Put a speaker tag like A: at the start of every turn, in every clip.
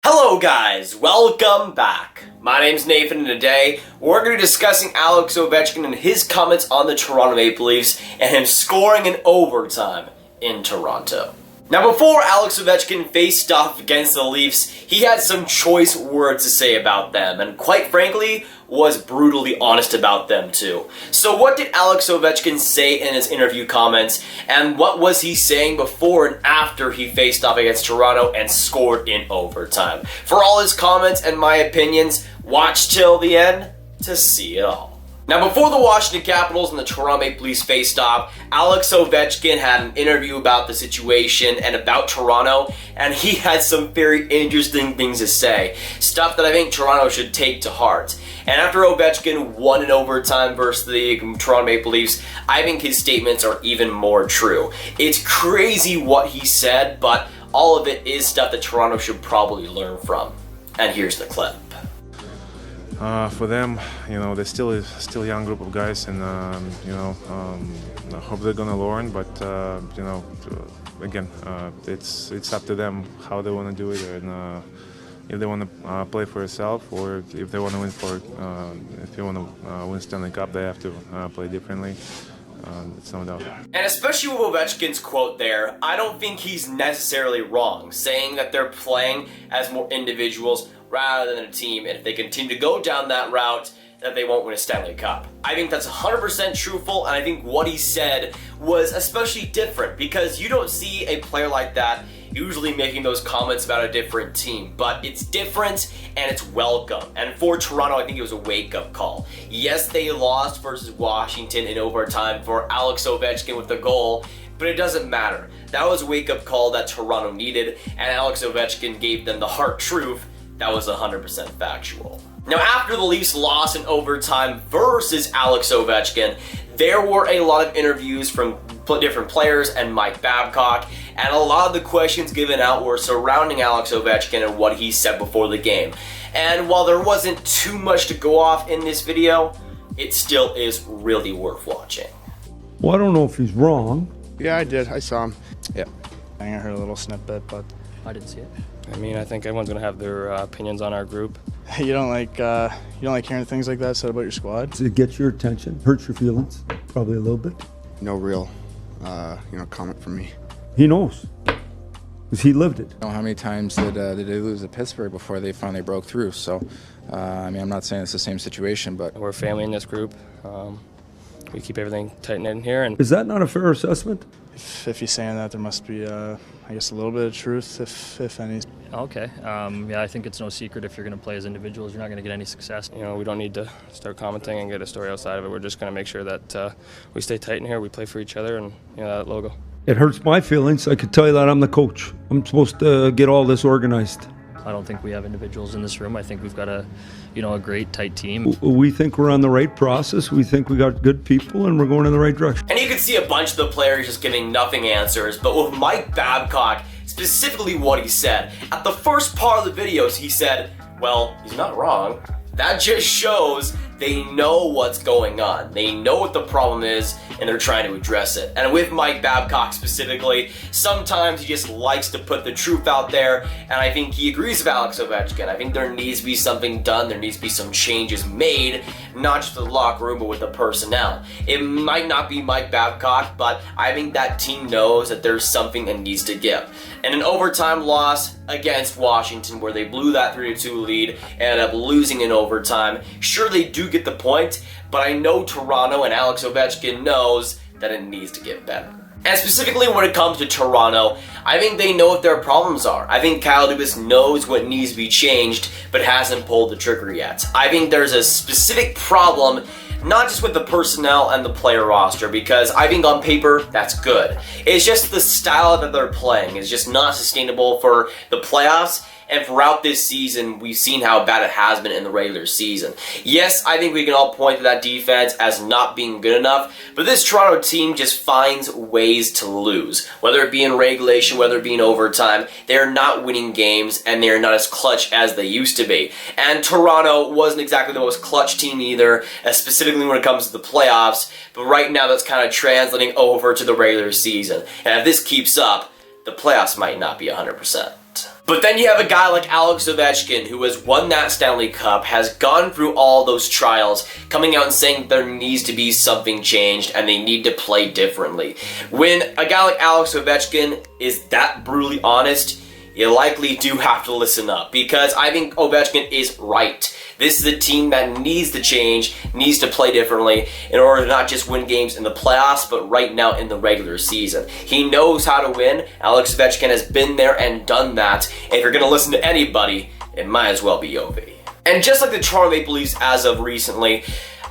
A: Hello guys, welcome back. My name's Nathan and today we're going to be discussing Alex Ovechkin and his comments on the Toronto Maple Leafs and him scoring in overtime in Toronto. Now before Alex Ovechkin faced off against the Leafs, he had some choice words to say about them and quite frankly was brutally honest about them too. So what did Alex Ovechkin say in his interview comments, and what was he saying before and after he faced off against Toronto and scored in overtime? For all his comments and my opinions, watch till the end to see it all. Now before the Washington Capitals and the Toronto Maple Leafs faced off, Alex Ovechkin had an interview about the situation and about Toronto, and he had some very interesting things to say. Stuff that I think Toronto should take to heart. And after Ovechkin won in overtime versus the Toronto Maple Leafs, I think his statements are even more true. It's crazy what he said, but all of it is stuff that Toronto should probably learn from. And here's the clip.
B: For them, they're still a young group of guys, and I hope they're gonna learn. But again, it's up to them how they want to do it, and if they want to play for yourself, or if they want to win if you want to win Stanley Cup, they have to play differently. It's no doubt.
A: And especially with Ovechkin's quote there, I don't think he's necessarily wrong, saying that they're playing as more individuals rather than a team, and if they continue to go down that route, that they won't win a Stanley Cup. I think that's 100% truthful, and I think what he said was especially different, because you don't see a player like that usually making those comments about a different team, but it's different and it's welcome. And for Toronto, I think it was a wake-up call. Yes, they lost versus Washington in overtime for Alex Ovechkin with the goal, but it doesn't matter. That was a wake-up call that Toronto needed, and Alex Ovechkin gave them the hard truth that was 100% factual. Now after the Leafs lost in overtime versus Alex Ovechkin, there were a lot of interviews from different players and Mike Babcock, and a lot of the questions given out were surrounding Alex Ovechkin and what he said before the game. And while there wasn't too much to go off in this video, it still is really worth watching.
C: Well, I don't know if he's wrong.
D: Yeah, I did. I saw him.
E: Yeah.
D: I heard a little snippet, but
E: I didn't see it. I mean, I think everyone's gonna have their opinions on our group.
D: you don't like hearing things like that said about your squad.
C: It gets your attention, hurts your feelings, probably a little bit.
F: No real, comment from me.
C: He knows, because he lived it.
G: How many times did they lose to Pittsburgh before they finally broke through? So, I mean, I'm not saying it's the same situation, but
E: we're a family in this group. We keep everything tight knit in here. And
C: is that not a fair assessment?
D: If you're saying that, there must be, I guess, a little bit of truth, if any.
H: Okay. Yeah, I think it's no secret if you're going to play as individuals, you're not going to get any success.
E: We don't need to start commenting and get a story outside of it. We're just going to make sure that we stay tight in here, we play for each other, and that logo.
C: It hurts my feelings. I could tell you that I'm the coach. I'm supposed to get all this organized.
H: I don't think we have individuals in this room. I think we've got a great tight team.
C: We think we're on the right process. We think we got good people and we're going in the right direction.
A: And you can see a bunch of the players just giving nothing answers, but with Mike Babcock, specifically what he said, at the first part of the videos he said, well, he's not wrong. That just shows they know what's going on. They know what the problem is, and they're trying to address it. And with Mike Babcock specifically, sometimes he just likes to put the truth out there, and I think he agrees with Alex Ovechkin. I think there needs to be something done, there needs to be some changes made, not just with the locker room, but with the personnel. It might not be Mike Babcock, but I think that team knows that there's something that needs to give. And an overtime loss against Washington, where they blew that 3-2 lead, ended up losing in overtime. Sure, they do get the point, but I know Toronto and Alex Ovechkin knows that it needs to get better. And specifically when it comes to Toronto, I think they know what their problems are. I think Kyle Dubas knows what needs to be changed, but hasn't pulled the trigger yet. I think there's a specific problem, not just with the personnel and the player roster, because I think on paper, that's good. It's just the style that they're playing is just not sustainable for the playoffs, and throughout this season, we've seen how bad it has been in the regular season. Yes, I think we can all point to that defense as not being good enough, but this Toronto team just finds ways to lose. Whether it be in regulation, whether it be in overtime, they're not winning games, and they're not as clutch as they used to be. And Toronto wasn't exactly the most clutch team either, specifically when it comes to the playoffs, but right now that's kind of translating over to the regular season. And if this keeps up, the playoffs might not be 100%. But then you have a guy like Alex Ovechkin, who has won that Stanley Cup, has gone through all those trials, coming out and saying there needs to be something changed and they need to play differently. When a guy like Alex Ovechkin is that brutally honest, you likely do have to listen up, because I think Ovechkin is right. This is a team that needs to change, needs to play differently in order to not just win games in the playoffs, but right now in the regular season. He knows how to win. Alex Ovechkin has been there and done that. And if you're going to listen to anybody, it might as well be Ovi. And just like the Toronto Maple Leafs as of recently,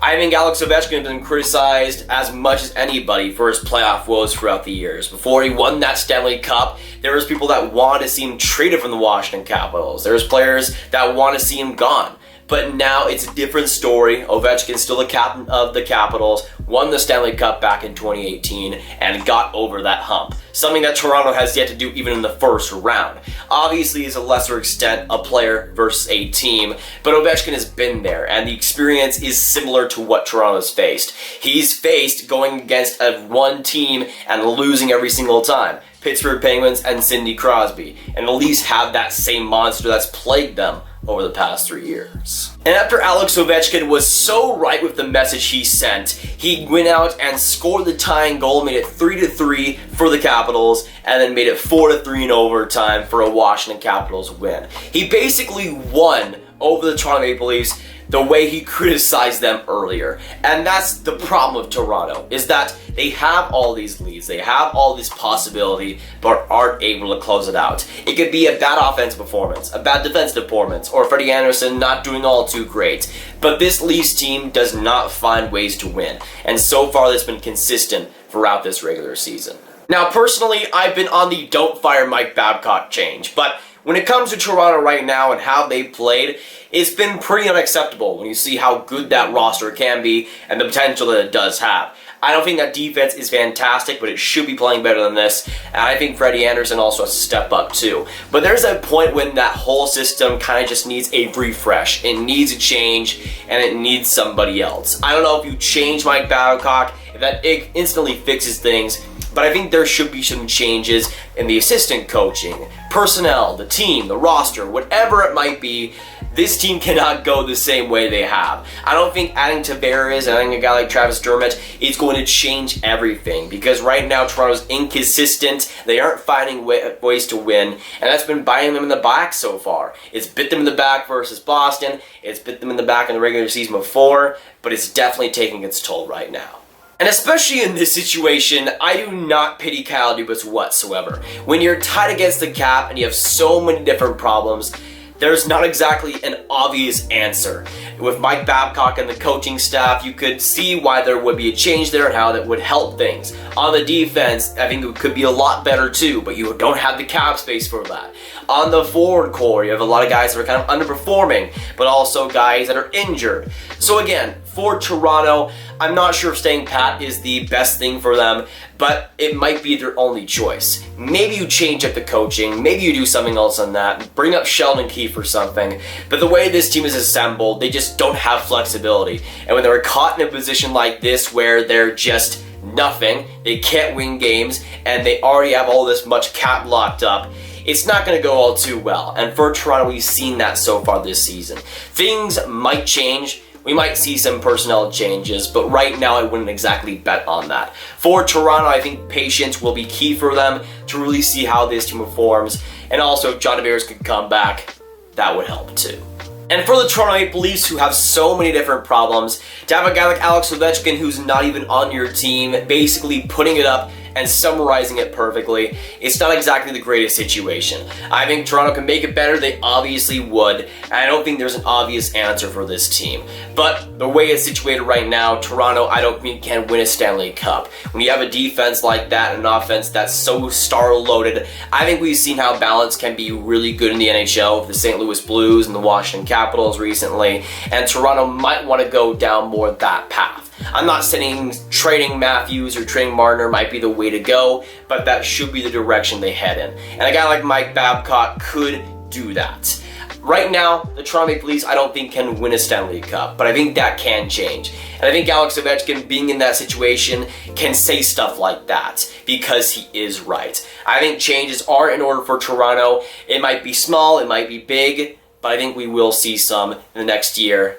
A: I think Alex Ovechkin has been criticized as much as anybody for his playoff woes throughout the years. Before he won that Stanley Cup, there was people that wanted to see him traded from the Washington Capitals. There was players that want to see him gone. But now it's a different story. Ovechkin's still the captain of the Capitals, won the Stanley Cup back in 2018, and got over that hump. Something that Toronto has yet to do even in the first round. Obviously, is a lesser extent a player versus a team, but Ovechkin has been there, and the experience is similar to what Toronto's faced. He's faced going against one team and losing every single time. Pittsburgh Penguins and Sidney Crosby, and the Leafs have that same monster that's plagued them over the past 3 years. And after Alex Ovechkin was so right with the message he sent, he went out and scored the tying goal, made it 3-3 for the Capitals, and then made it 4-3 in overtime for a Washington Capitals win. He basically won over the Toronto Maple Leafs the way he criticized them earlier. And that's the problem with Toronto, is that they have all these leads, they have all this possibility, but aren't able to close it out. It could be a bad offensive performance, a bad defensive performance, or Freddie Anderson not doing all too great. But this Leafs team does not find ways to win, and so far that's been consistent throughout this regular season. Now personally, I've been on the don't fire Mike Babcock change, but when it comes to Toronto right now and how they played, it's been pretty unacceptable when you see how good that roster can be and the potential that it does have. I don't think that defense is fantastic, but it should be playing better than this. And I think Freddie Anderson also has to step up too. But there's a point when that whole system kind of just needs a refresh. It needs a change, and it needs somebody else. I don't know if you change Mike Babcock, if that instantly fixes things, but I think there should be some changes in the assistant coaching, personnel, the team, the roster, whatever it might be. This team cannot go the same way they have. I don't think adding Tavares and adding a guy like Travis Dermott is going to change everything, because right now Toronto's inconsistent. They aren't finding ways to win, and that's been biting them in the back so far. It's bit them in the back versus Boston. It's bit them in the back in the regular season before, but it's definitely taking its toll right now. And especially in this situation, I do not pity Kyle Dubas whatsoever. When you're tied against the cap and you have so many different problems, there's not exactly an obvious answer. With Mike Babcock and the coaching staff, you could see why there would be a change there and how that would help things. On the defense, I think it could be a lot better too, but you don't have the cap space for that. On the forward core, you have a lot of guys that are kind of underperforming, but also guys that are injured. So again, for Toronto, I'm not sure if staying pat is the best thing for them, but it might be their only choice. Maybe you change up the coaching, maybe you do something else on that, bring up Sheldon Keefe or something, but the way this team is assembled, they just don't have flexibility. And when they're caught in a position like this where they're just nothing, they can't win games, and they already have all this much cap locked up, it's not going to go all too well. And for Toronto, we've seen that so far this season. Things might change. We might see some personnel changes, but right now I wouldn't exactly bet on that. For Toronto, I think patience will be key for them to really see how this team performs. And also, if John Tavares could come back, that would help too. And for the Toronto Maple Leafs, who have so many different problems, to have a guy like Alex Ovechkin, who's not even on your team, basically putting it up and summarizing it perfectly, it's not exactly the greatest situation. I think Toronto can make it better, they obviously would, and I don't think there's an obvious answer for this team. But the way it's situated right now, Toronto, I don't think can win a Stanley Cup. When you have a defense like that and an offense that's so star-loaded, I think we've seen how balance can be really good in the NHL with the St. Louis Blues and the Washington Capitals recently, and Toronto might want to go down more that path. I'm not saying trading Matthews or trading Marner might be the way to go, but that should be the direction they head in. And a guy like Mike Babcock could do that. Right now, the Toronto Maple Leafs I don't think can win a Stanley League Cup, but I think that can change. And I think Alex Ovechkin being in that situation can say stuff like that because he is right. I think changes are in order for Toronto. It might be small, it might be big, but I think we will see some in the next year.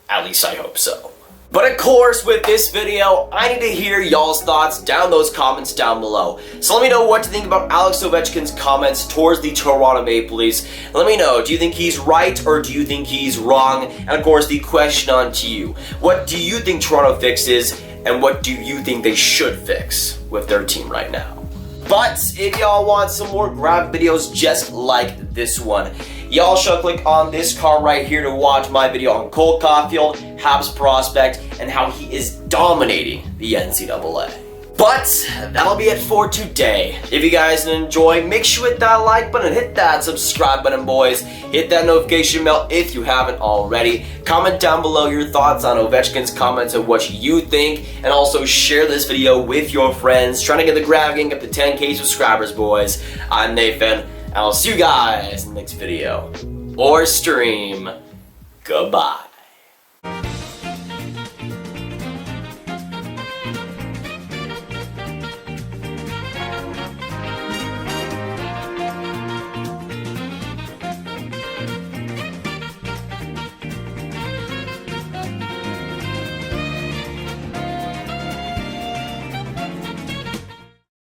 A: At least I hope so. But of course, with this video, I need to hear y'all's thoughts down those comments down below. So let me know what to think about Alex Ovechkin's comments towards the Toronto Maple Leafs. Let me know, do you think he's right or do you think he's wrong? And of course, the question on to you. What do you think Toronto fixes and what do you think they should fix with their team right now? But if y'all want some more Grav videos just like this one, y'all should click on this card right here to watch my video on Cole Caulfield, Habs prospect, and how he is dominating the NCAA. But that'll be it for today. If you guys enjoy, make sure you hit that like button, hit that subscribe button, boys. Hit that notification bell if you haven't already. Comment down below your thoughts on Ovechkin's comments and what you think. And also share this video with your friends. Trying to get the Grav gang up to 10K subscribers, boys. I'm Nathan, and I'll see you guys in the next video or stream. Goodbye.